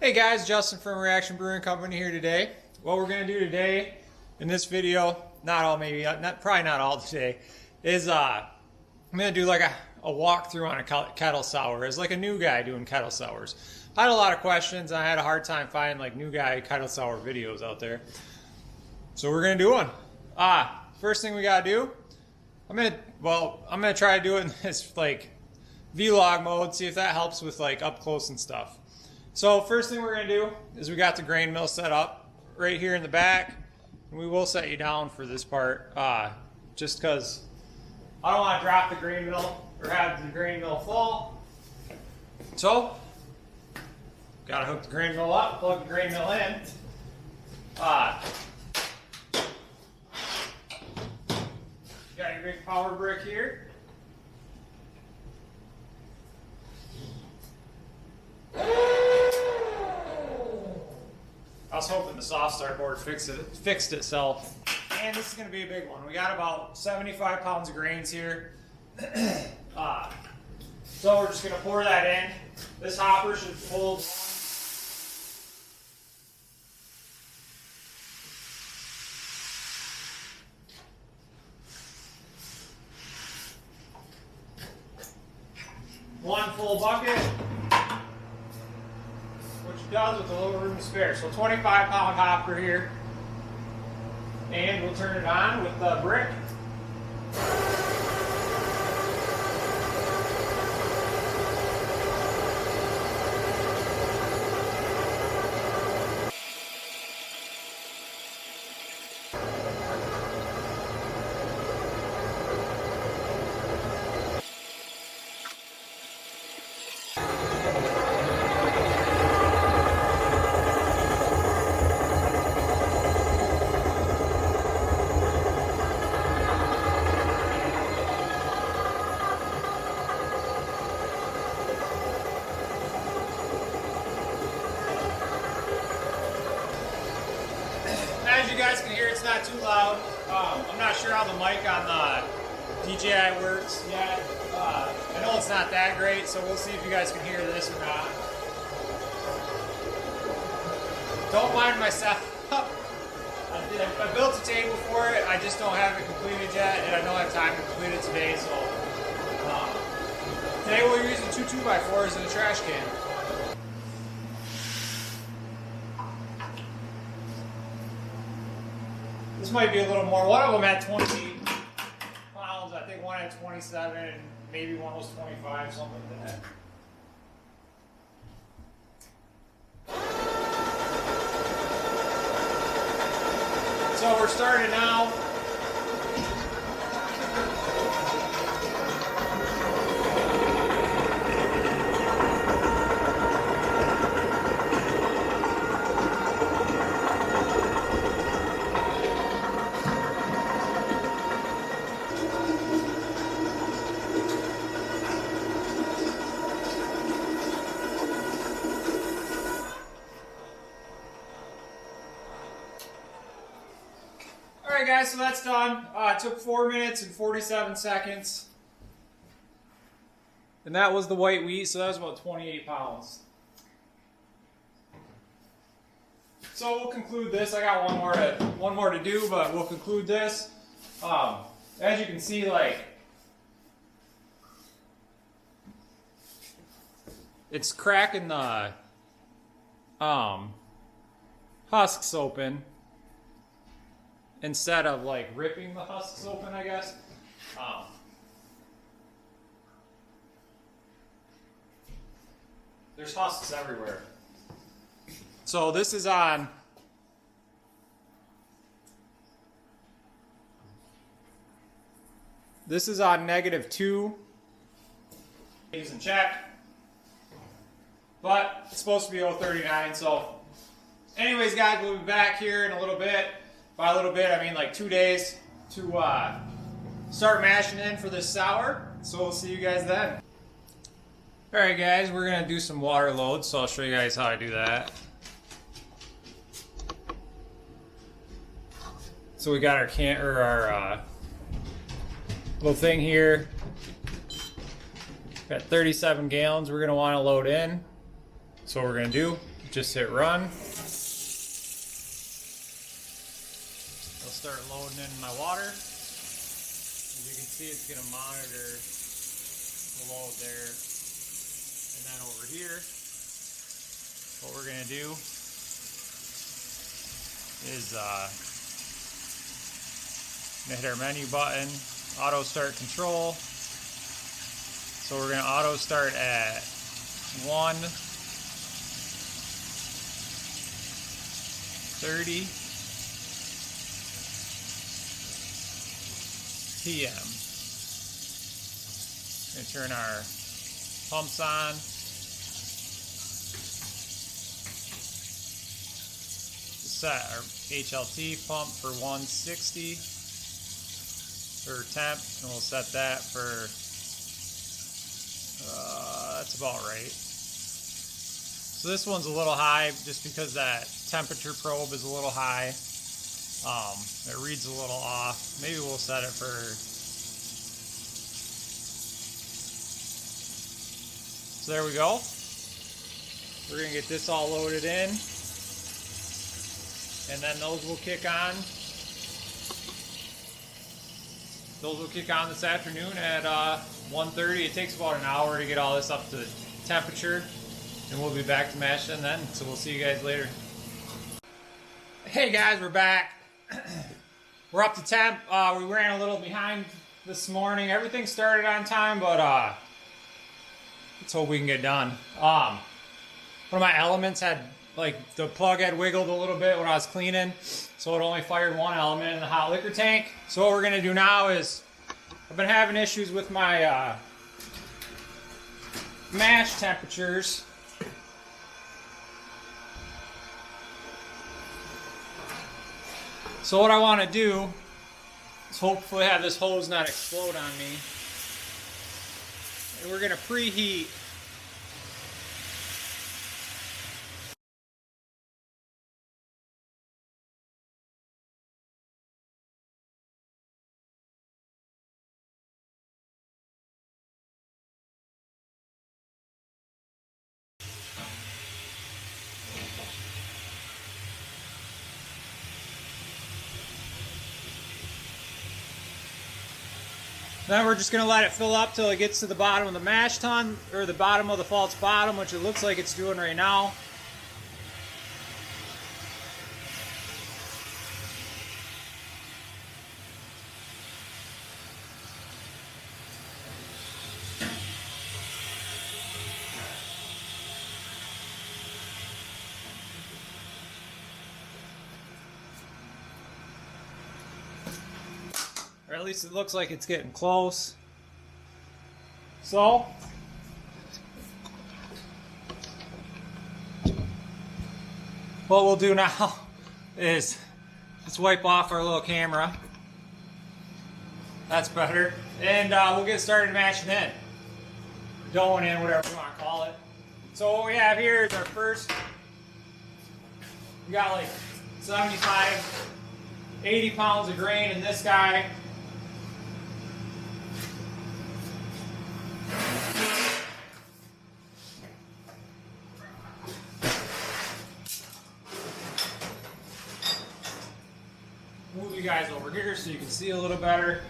Hey guys, Justin from Reaction Brewing Company here today. What we're gonna do today in this video, probably not all today, is I'm gonna do like a walkthrough on a kettle sour as like a new guy doing kettle sours. I had a lot of questions and I had a hard time finding like new guy kettle sour videos out there. So we're gonna do one. First thing we gotta do, I'm gonna try to do it in this like vlog mode, see if that helps with like up close and stuff. So first thing we're going to do is we got the grain mill set up right here in the back. And we will set you down for this part just because I don't want to drop the grain mill or have the grain mill fall. So, got to hook the grain mill up, plug the grain mill in. Got your big power brick here. I was hoping the soft start board fixed itself. And this is going to be a big one. We got about 75 pounds of grains here. So we're just going to pour that in. This hopper should hold one full bucket. Does with a little room to spare. So 25-pound hopper here. And we'll turn it on with the brick. As you guys can hear, it's not too loud. I'm not sure how the mic on the DJI works yet. I know it's not that great, so we'll see if you guys can hear this or not. Don't mind my setup. I built a table for it, I just don't have it completed yet, and I don't have time to complete it today, so today we're using two 2x4s in a trash can. This might be a little more. One of them had 28 pounds. I think one had 27, and maybe one was 25, something like that. So we're starting now. Alright guys, so that's done. It took 4 minutes and 47 seconds. And that was the white wheat, so that was about 28 pounds. So we'll conclude this. I got one more to do, but we'll conclude this. As you can see, like, it's cracking the husks open instead of like ripping the husks open, I guess. There's husks everywhere. So this is on -2. Using check. But it's supposed to be 039, so anyways guys, we'll be back here in a little bit. By a little bit, I mean like 2 days to start mashing in for this sour. So we'll see you guys then. Alright guys, we're going to do some water loads, so I'll show you guys how I do that. So we got our little thing here. Got 37 gallons we're going to want to load in. So what we're going to do, just hit run. I'll start loading in my water. As you can see, it's going to monitor the load there. And then over here, what we're going to do is hit our menu button, auto start control. So we're going to auto start at 1:30 p.m. Going to turn our pumps on. Set our HLT pump for 160 for temp, and we'll set that for that's about right. So this one's a little high just because that temperature probe is a little high. It reads a little off. Maybe we'll set it for, so there we go. We're gonna get this all loaded in, and then those will kick on. Those will kick on this afternoon at 1:30. It takes about an hour to get all this up to temperature, and we'll be back to mash them then. So we'll see you guys later. Hey guys, we're back. We're up to temp. We ran a little behind this morning. Everything started on time, but let's hope we can get done. One of my elements had, like, the plug had wiggled a little bit when I was cleaning, so it only fired one element in the hot liquor tank. So what we're gonna do now is, I've been having issues with my mash temperatures. So what I want to do is hopefully have this hose not explode on me. And we're gonna preheat . Then we're just going to let it fill up till it gets to the bottom of the mash tun, or the bottom of the false bottom, which it looks like it's doing right now. Or at least it looks like it's getting close. So, what we'll do now is just wipe off our little camera. That's better. And we'll get started mashing in. Going in, whatever you want to call it. So what we have here is our first, we got like 75, 80 pounds of grain in this guy. Move you guys over here so you can see a little better.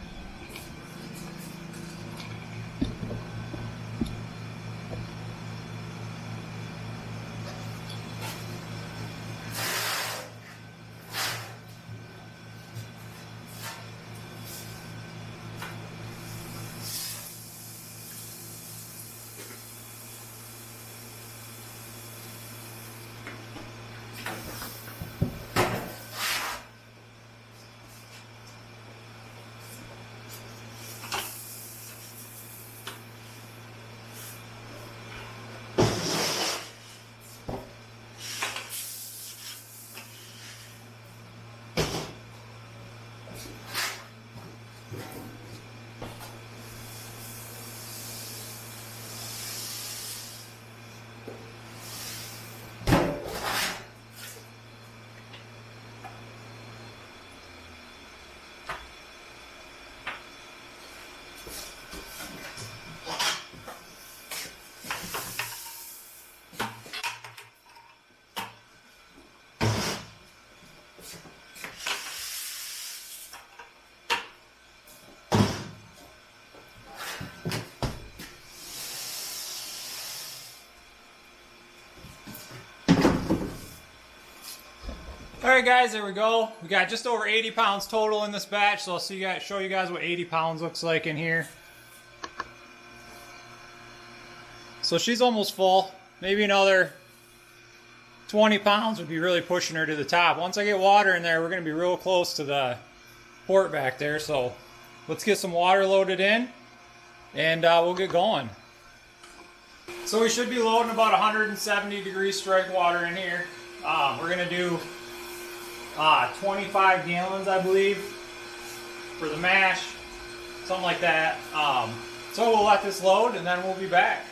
Alright guys, there we go. We got just over 80 pounds total in this batch, so I'll show you guys what 80 pounds looks like in here. So she's almost full. Maybe another 20 pounds would be really pushing her to the top. Once I get water in there, we're going to be real close to the port back there. So let's get some water loaded in and we'll get going. So we should be loading about 170 degrees strike water in here. We're going to do 25 gallons, I believe, for the mash, something like that. So we'll let this load and then we'll be back.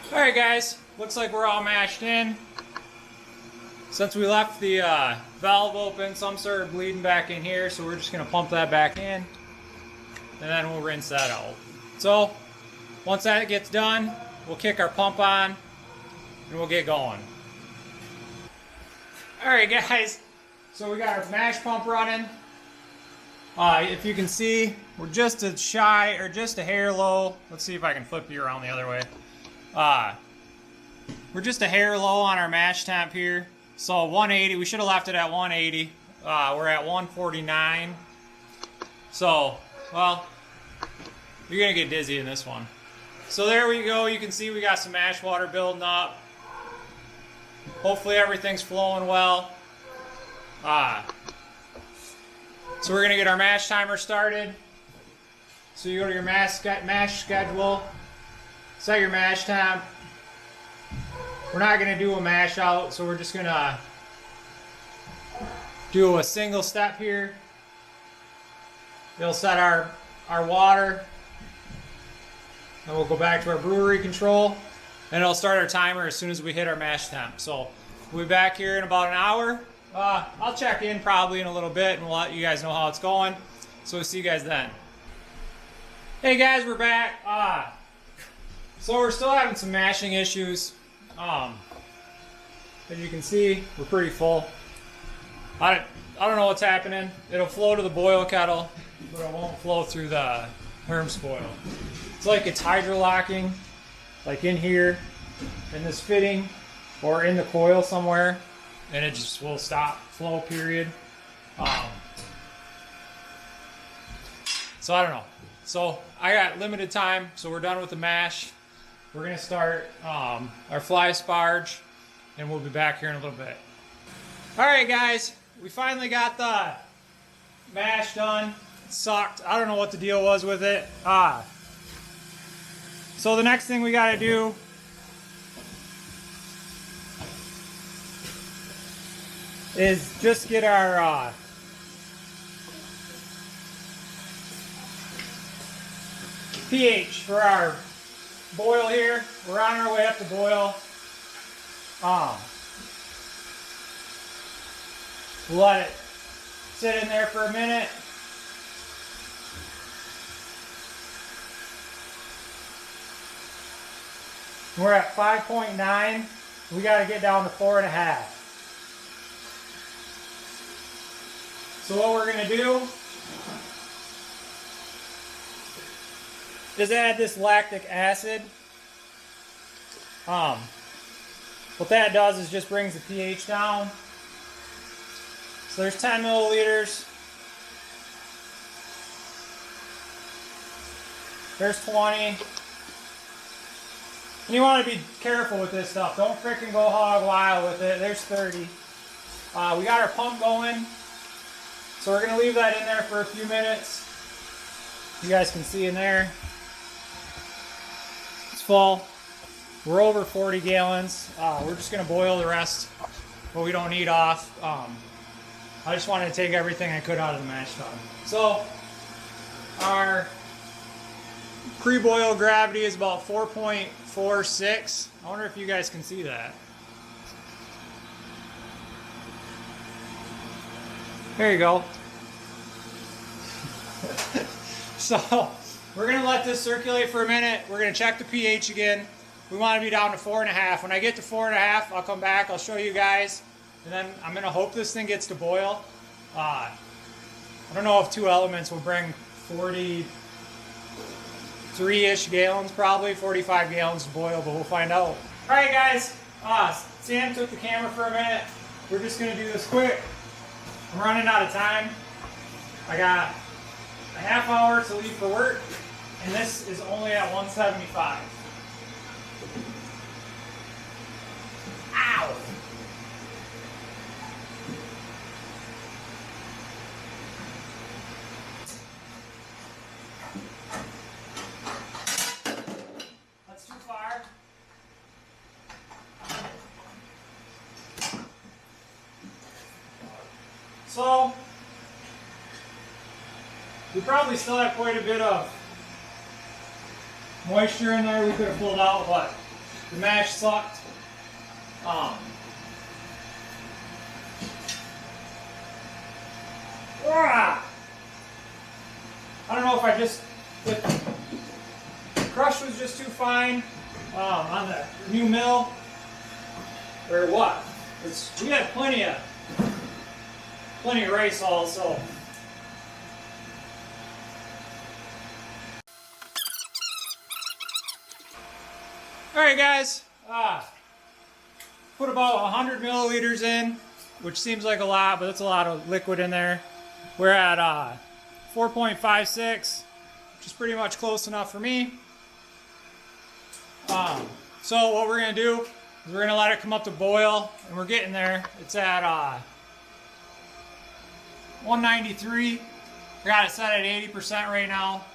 Alright guys, looks like we're all mashed in. Since we left the valve open, some started bleeding back in here, so we're just going to pump that back in, and then we'll rinse that out. So, once that gets done, we'll kick our pump on, and we'll get going. Alright guys, so we got our mash pump running. If you can see, we're just a hair low. Let's see if I can flip you around the other way. We're just a hair low on our mash temp here. So 180, we should have left it at 180. We're at 149. So, well, you're gonna get dizzy in this one. So there we go, you can see we got some mash water building up. Hopefully everything's flowing well. So we're gonna get our mash timer started. So you go to your mash schedule, set your mash temp. We're not going to do a mash out, so we're just going to do a single step here. It'll set our water. And we'll go back to our brewery control. and it'll start our timer as soon as we hit our mash temp. So we'll be back here in about an hour. I'll check in probably in a little bit and we'll let you guys know how it's going. So we'll see you guys then. Hey guys, we're back. So we're still having some mashing issues. As you can see, we're pretty full. I don't know what's happening. It'll flow to the boil kettle, but it won't flow through the herm spoil. It's like it's hydrolocking, like in here, in this fitting, or in the coil somewhere, and it just will stop flow, period. So I don't know. So I got limited time, so we're done with the mash. We're gonna start our fly sparge, and we'll be back here in a little bit. All right, guys, we finally got the mash done. It sucked. I don't know what the deal was with it. So the next thing we gotta do is just get our pH for our boil here. We're on our way up to boil. We'll let it sit in there for a minute. We're at 5.9. We got to get down to 4.5. So what we're going to do is add this lactic acid. What that does is just brings the pH down. So there's 10 milliliters. There's 20. And you want to be careful with this stuff. Don't frickin' go hog wild with it. There's 30. We got our pump going. So we're going to leave that in there for a few minutes. You guys can see in there. It's full. We're over 40 gallons. We're just going to boil the rest, what we don't need off. I just wanted to take everything I could out of the mash tun. So our pre-boil gravity is about 4.46. I wonder if you guys can see that. There you go. So we're going to let this circulate for a minute. We're going to check the pH again. We want to be down to 4.5. When I get to 4.5, I'll come back. I'll show you guys. And then I'm going to hope this thing gets to boil. I don't know if 2 elements will bring 43-ish gallons, probably 45 gallons to boil, but we'll find out. All right, guys. Sam took the camera for a minute. We're just going to do this quick. I'm running out of time. I got a half hour to leave for work, and this is only at 175. Ow! That's too far. So, we probably still have quite a bit of moisture in there we could have pulled out, but the mash sucked. I don't know if the crush was just too fine on the new mill or what. We had plenty of rice also. Alright guys, put about 100 milliliters in, which seems like a lot, but it's a lot of liquid in there. We're at 4.56, which is pretty much close enough for me. So what we're going to do is we're going to let it come up to boil, and we're getting there. It's at 193. I got it set at 80% right now.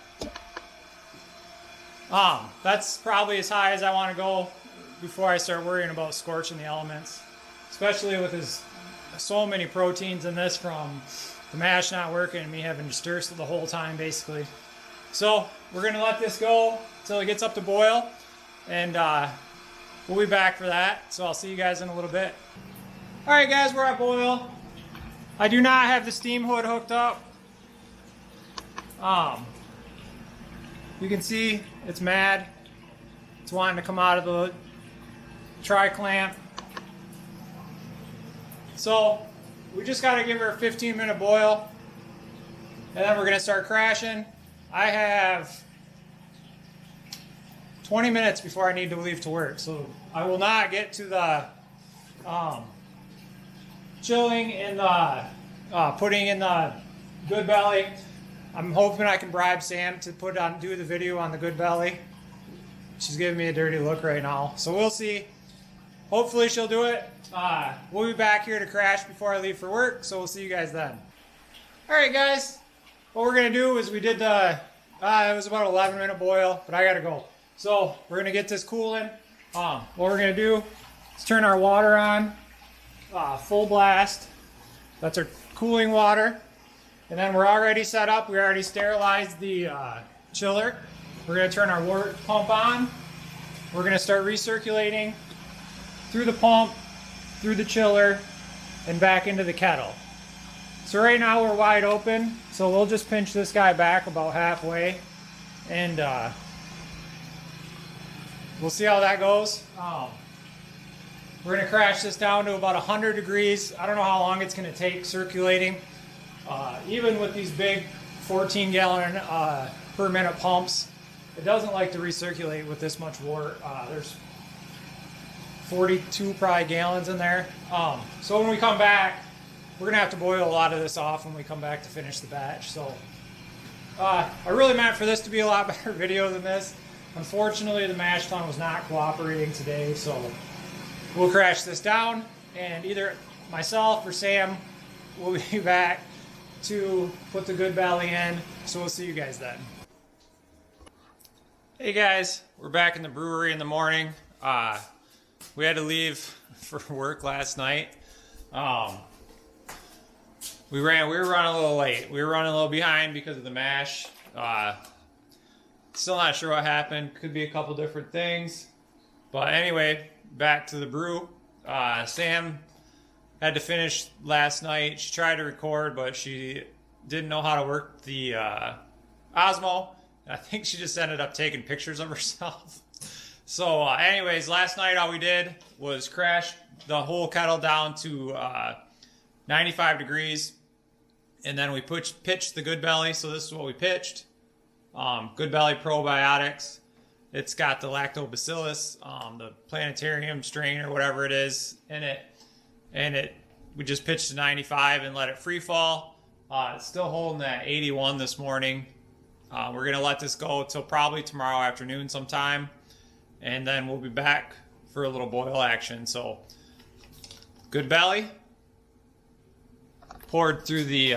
That's probably as high as I want to go before I start worrying about scorching the elements, especially with so many proteins in this from the mash not working and me having to stir the whole time basically. So we're going to let this go until it gets up to boil, and we'll be back for that. So I'll see you guys in a little bit. All right, guys, we're at boil. I do not have the steam hood hooked up. You can see it's mad. It's wanting to come out of the tri-clamp. So we just got to give her a 15-minute boil, and then we're going to start crashing. I have 20 minutes before I need to leave to work, so I will not get to the chilling and the putting in the Goodbelly. I'm hoping I can bribe Sam to do the video on the Goodbelly. She's giving me a dirty look right now, so we'll see. Hopefully she'll do it. We'll be back here to crash before I leave for work, so we'll see you guys then. All right, guys. What we're gonna do is we did the. It was about 11-minute boil, but I gotta go. So we're gonna get this cooling. What we're gonna do is turn our water on, full blast. That's our cooling water. And then we're already set up. We already sterilized the chiller. We're gonna turn our water pump on. We're gonna start recirculating through the pump, through the chiller, and back into the kettle. So right now we're wide open, so we'll just pinch this guy back about halfway, and we'll see how that goes. We're gonna crash this down to about 100 degrees. I don't know how long it's gonna take circulating. Even with these big 14-gallon per minute pumps, it doesn't like to recirculate with this much water. There's 42 probably gallons in there. So when we come back, we're gonna have to boil a lot of this off when we come back to finish the batch. So I really meant for this to be a lot better video than this. Unfortunately, the mash tun was not cooperating today, so we'll crash this down, and either myself or Sam will be back to put the Goodbelly in. So we'll see you guys then. Hey guys, we're back in the brewery in the morning. We had to leave for work last night. We were running a little late. We were running a little behind because of the mash. Still not sure what happened. Could be a couple different things. But anyway, back to the brew. Sam had to finish last night. She tried to record, but she didn't know how to work the Osmo. I think she just ended up taking pictures of herself. So anyways, last night all we did was crash the whole kettle down to 95 degrees. And then we pitched the Goodbelly. So this is what we pitched. Goodbelly probiotics. It's got the lactobacillus, the planetarium strain or whatever it is in it. And we just pitched to 95 and let it free fall. It's still holding at 81 this morning. We're going to let this go till probably tomorrow afternoon sometime. And then we'll be back for a little boil action. So, Goodbelly poured through the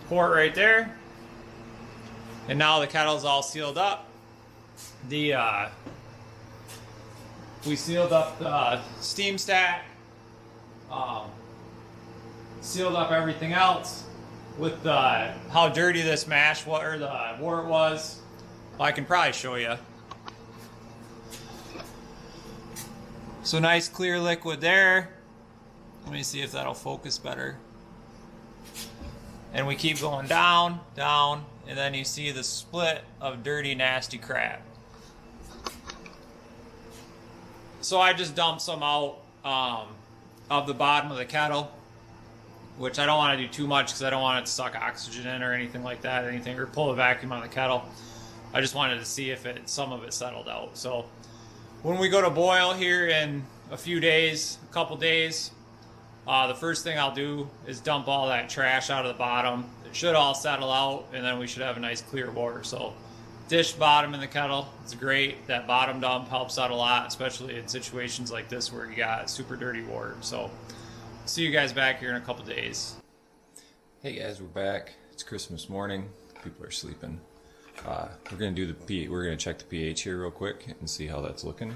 port right there. And now the kettle's all sealed up. We sealed up the steam stack. Sealed up everything else with how dirty this mash or the wort was. Well, I can probably show you. So nice clear liquid there. Let me see if that'll focus better. And we keep going down, down, and then you see the split of dirty, nasty crap. So I just dumped some out of the bottom of the kettle, which I don't want to do too much because I don't want it to suck oxygen in or anything like that, or pull a vacuum on the kettle. I just wanted to see if some of it settled out. So when we go to boil here in a couple days, the first thing I'll do is dump all that trash out of the bottom. It should all settle out, and then we should have a nice clear water. So dish bottom in the kettle, it's great. That bottom dump helps out a lot, especially in situations like this where you got super dirty water. So see you guys back here in a couple days. Hey guys, we're back. It's Christmas morning. People are sleeping. We're gonna do the pH. We're gonna check the pH here real quick and see how that's looking.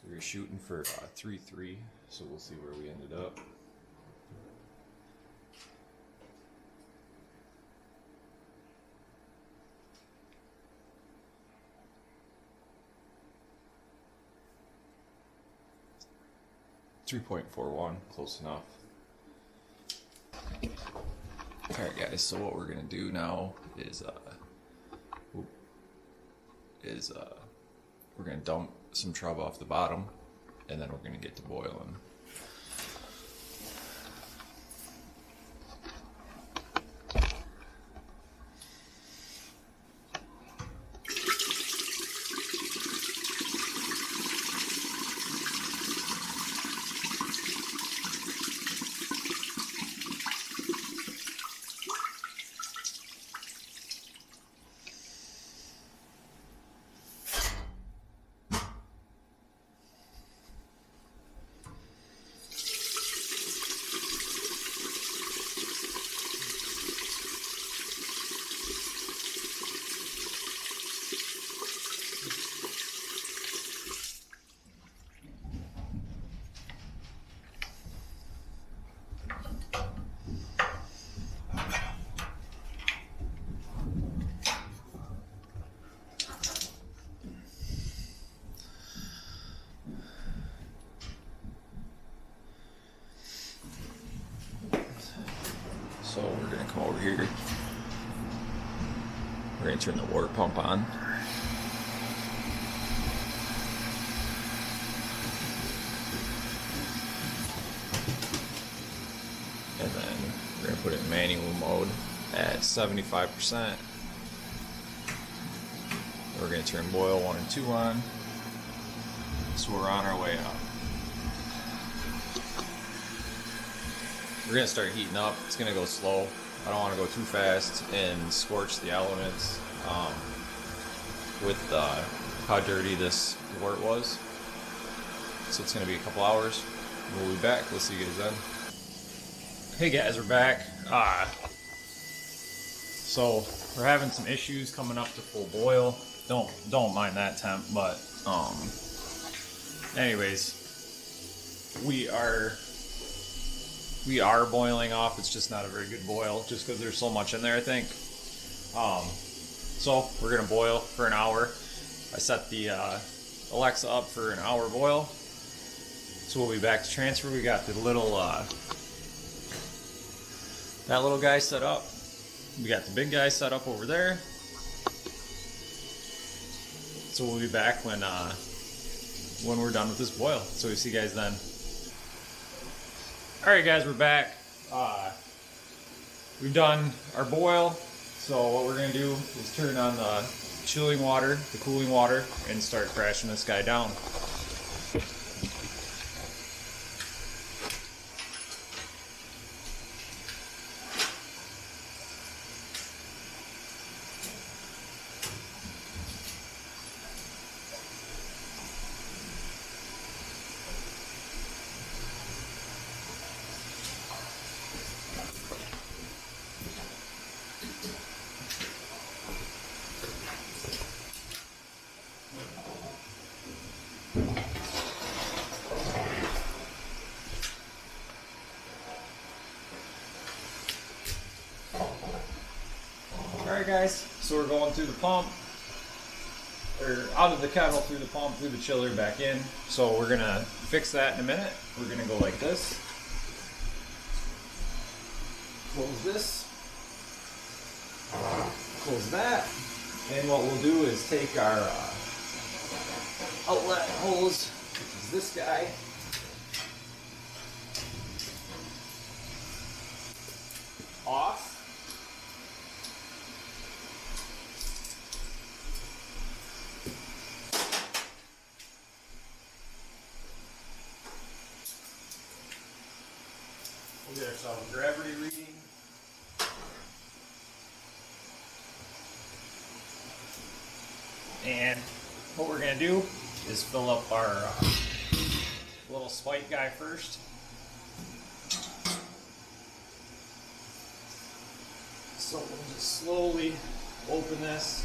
We were shooting for 3-3, so we'll see where we ended up. .41, close enough. Alright guys, so what we're gonna do now is we're gonna dump some trub off the bottom, and then we're gonna get to boiling. So we're gonna come over here. We're gonna turn the water pump on. And then we're gonna put it in manual mode at 75%. We're gonna turn boil 1 and 2 on. So we're on our way up. We're gonna start heating up. It's gonna go slow. I don't want to go too fast and scorch the elements with how dirty this wort was. So it's gonna be a couple hours. We'll be back. We'll see you guys then. Hey guys, we're back. So we're having some issues coming up to full boil. Don't mind that temp, but anyways, we are boiling off. It's just not a very good boil, just because there's so much in there, I think. So we're gonna boil for an hour. I set the Alexa up for an hour boil. So we'll be back to transfer. We got the little that little guy set up. We got the big guy set up over there. So we'll be back when we're done with this boil. So we see you guys then. Alright guys, we're back. We've done our boil, so what we're going to do is turn on the chilling water, the cooling water, and start crashing this guy down. Alright guys, so we're going through the pump, or out of the kettle through the pump, through the chiller, back in. So we're gonna fix that in a minute. We're gonna go like this. Close this. Close that. And what we'll do is take our outlet hose, which is this guy. Off. We'll get ourselves a gravity reading. And what we're going to do is fill up our little spike guy first. So we'll just slowly open this.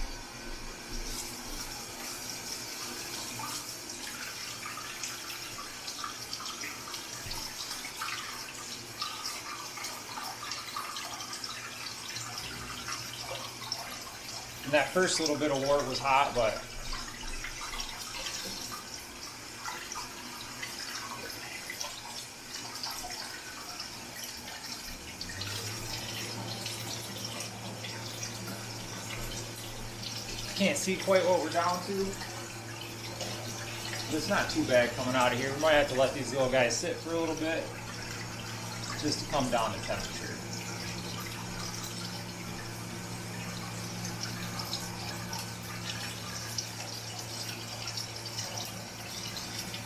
And that first little bit of wort was hot, but can't see quite what we're down to. But it's not too bad coming out of here. We might have to let these little guys sit for a little bit just to come down to temperature.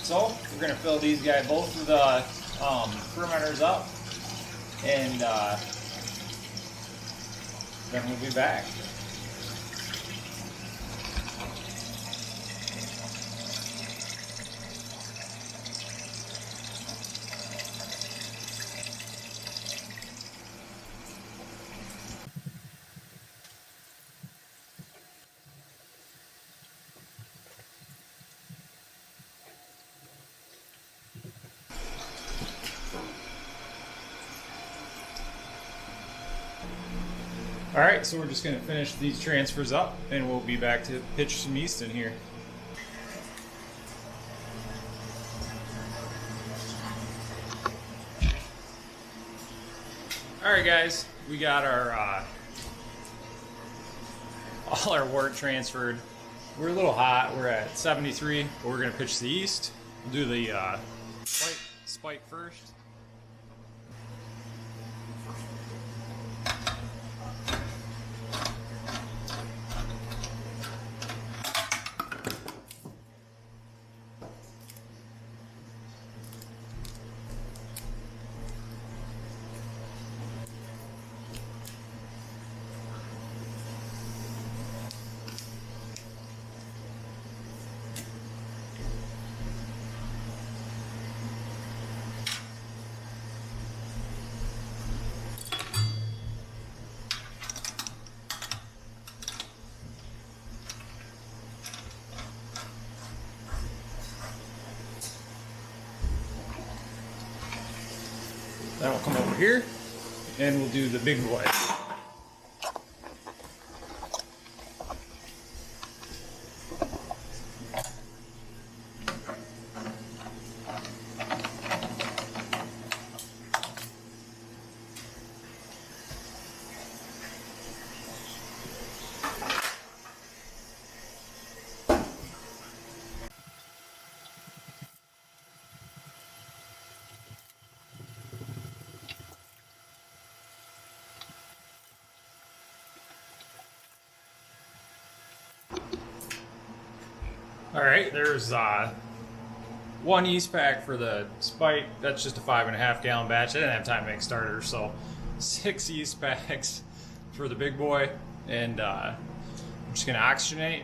So we're going to fill these guys, both of the fermenters up, and then we'll be back. All right, so we're just going to finish these transfers up, and we'll be back to pitch some yeast in here. All right, guys, we got our all our wort transferred. We're a little hot. We're at 73, but we're going to pitch the yeast. We'll do the spike first. Then we'll come over here and we'll do the big boy. All right, there's one yeast pack for the spike. That's just a 5.5 gallon batch. I didn't have time to make starters, so 6 yeast packs for the big boy. And I'm just gonna oxygenate,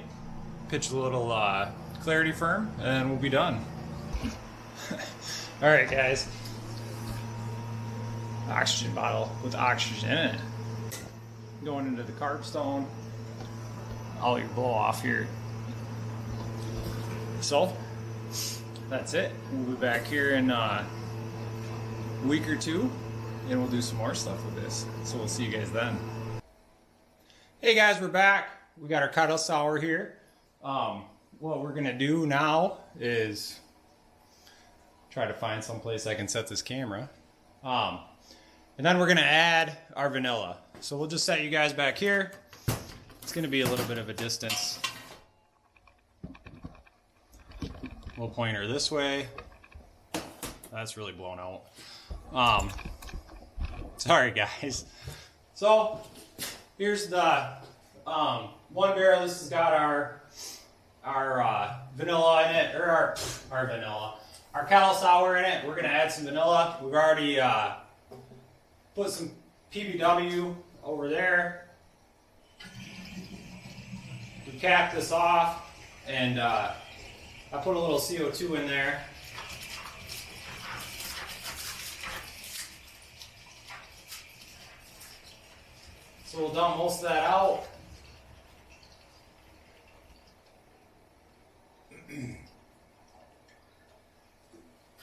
pitch a little clarity firm, and then we'll be done. All right, guys. Oxygen bottle with oxygen in it. Going into the carb stone. All your blow off here. So, that's it. We'll be back here in a week or two, and we'll do some more stuff with this. So we'll see you guys then. Hey guys, we're back. We got our Kettle sour here. What we're gonna do now is try to find some place I can set this camera. And then we're gonna add our vanilla. So we'll just set you guys back here. It's gonna be a little bit of a distance. We'll point her this way. That's really blown out. Sorry guys. So here's the one barrel. This has got our vanilla in it, or our Kettle sour in it. We're gonna add some vanilla. We've already put some PBW over there. We capped this off, and I put a little CO2 in there. So we'll dump most of that out.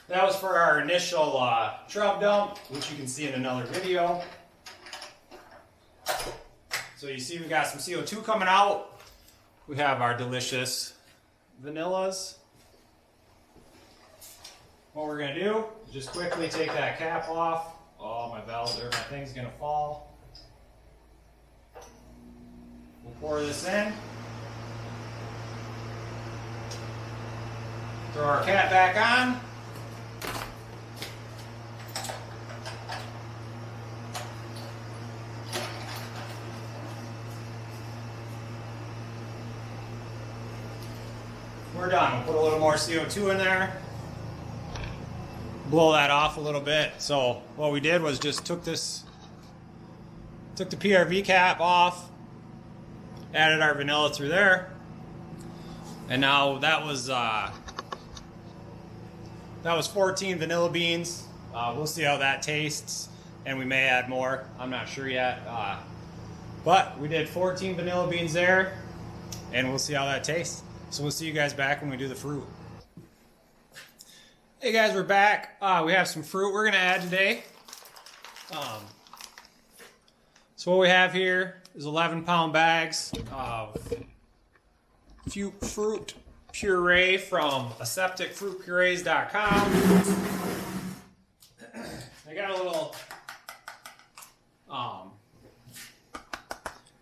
That was for our initial shrub dump, which you can see in another video. So you see we got some CO2 coming out. we have our delicious vanillas. What we're gonna do is just quickly take that cap off. Oh, my valve or my thing's gonna fall. We'll pour this in. Throw our cap back on. We're done. We'll put a little more CO2 in there. Blow that off a little bit. So what we did was just took the PRV cap off, added our vanilla through there, and now that was 14 vanilla beans. We'll see how that tastes, and we may add more. I'm not sure yet, but we did 14 vanilla beans there, and we'll see how that tastes. So we'll see you guys back when we do the fruit. Hey guys, we're back. We have some fruit we're gonna add today. So what we have here is 11-pound bags of fruit puree from asepticfruitpurees.com. They got a little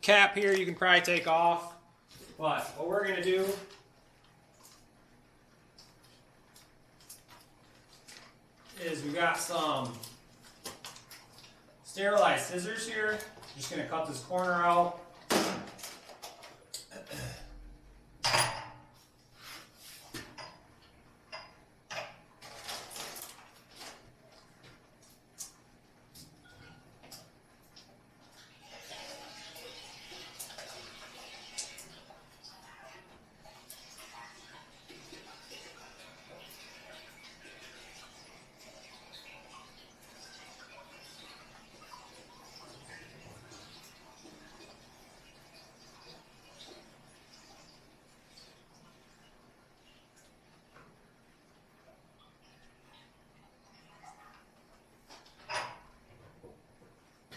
cap here you can probably take off. But what we're gonna do is we got some sterilized scissors here. Just gonna cut this corner out.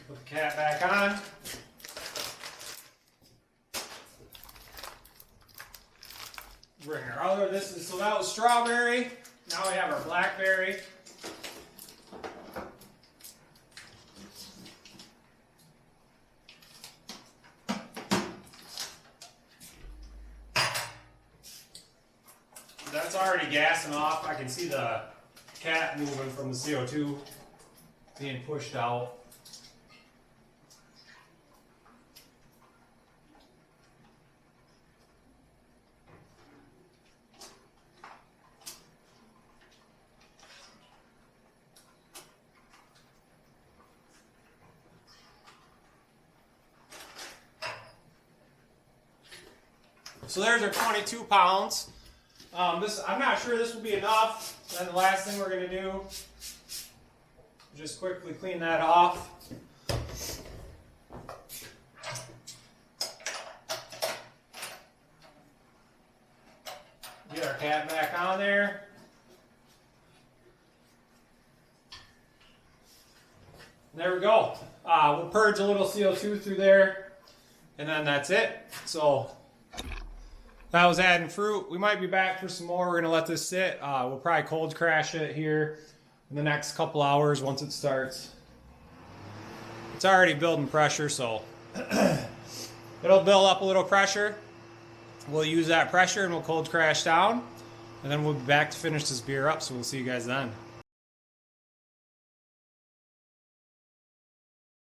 Put the cap back on. Bring our other, so that was strawberry. Now we have our blackberry. That's already gassing off. I can see the cap moving from the CO2 being pushed out. So there's our 22 pounds. I'm not sure this will be enough. Then the last thing we're going to do, just quickly clean that off. Get our cap back on there. There we go. We'll purge a little CO2 through there, and then that's it. So that was adding fruit. We might be back for some more. We're gonna let this sit. We'll probably cold crash it here in the next couple hours once it starts. It's already building pressure, so it'll build up a little pressure. We'll use that pressure and we'll cold crash down, and then we'll be back to finish this beer up. So we'll see you guys then.